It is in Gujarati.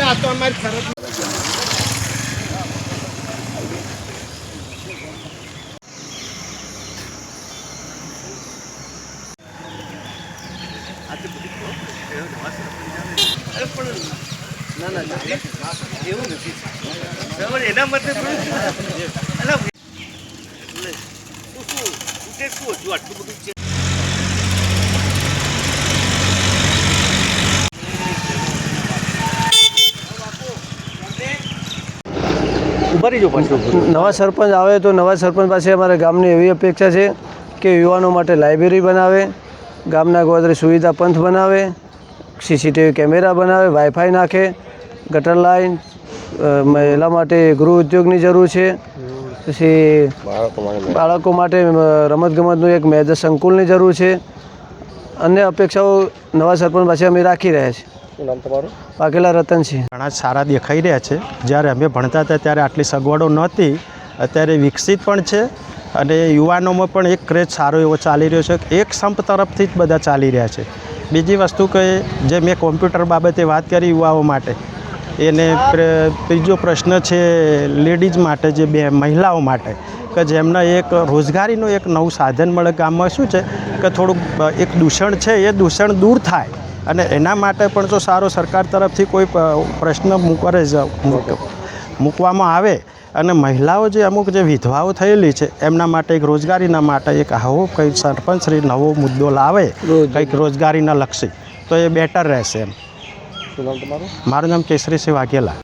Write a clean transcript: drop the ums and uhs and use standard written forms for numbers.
આ તો અમારી ફરજ. ના એવું નથી એના માટે આટલું બધું છે. નવા સરપંચ આવે તો નવા સરપંચ પાસે અમારા ગામની એવી અપેક્ષા છે કે યુવાનો માટે લાઇબ્રેરી બનાવે, ગામના ગોદરે સુવિધા પંથ બનાવે, સીસીટીવી કેમેરા બનાવે, વાઈફાઈ નાખે, ગટર લાઇન, મહિલા માટે ગૃહ ઉદ્યોગની જરૂર છે, પછી બાળકો માટે રમતગમતનું એક મેદાન સંકુલની જરૂર છે. અન્ય અપેક્ષાઓ નવા સરપંચ પાસે અમે રાખી રહ્યા છીએ. શું નામ તમારું? વાઘેલા રતનસિંહ. ઘણા સારા દેખાઈ રહ્યા છે. જ્યારે અમે ભણતા હતા ત્યારે આટલી સગવડો નહોતી, અત્યારે વિકસિત પણ છે અને યુવાનોમાં પણ એક ક્રેઝ સારો એવો ચાલી રહ્યો છે. એક સંપ તરફથી જ બધા ચાલી રહ્યા છે. બીજી વસ્તુ કે જે મેં કોમ્પ્યુટર બાબતે વાત કરી યુવાઓ માટે, એને ત્રીજો પ્રશ્ન છે લેડીઝ માટે, જે બે મહિલાઓ માટે કે જેમને એક રોજગારીનું એક નવું સાધન મળે. ગામમાં શું છે કે થોડુંક એક દૂષણ છે એ દૂષણ દૂર થાય અને એના માટે પણ જો સારો સરકાર તરફથી કોઈ પ્રશ્ન મૂકવામાં આવે અને મહિલાઓ જે અમુક જે વિધવાઓ થયેલી છે એમના માટે એક રોજગારીના માટે એક આવો કંઈક સરપંચશ્રી નવો મુદ્દો લાવે કંઈક રોજગારીના લક્ષી, તો એ બેટર રહેશે એમ. શું નામ તમારું? મારું નામ કેસરીસિંહ વાઘેલા.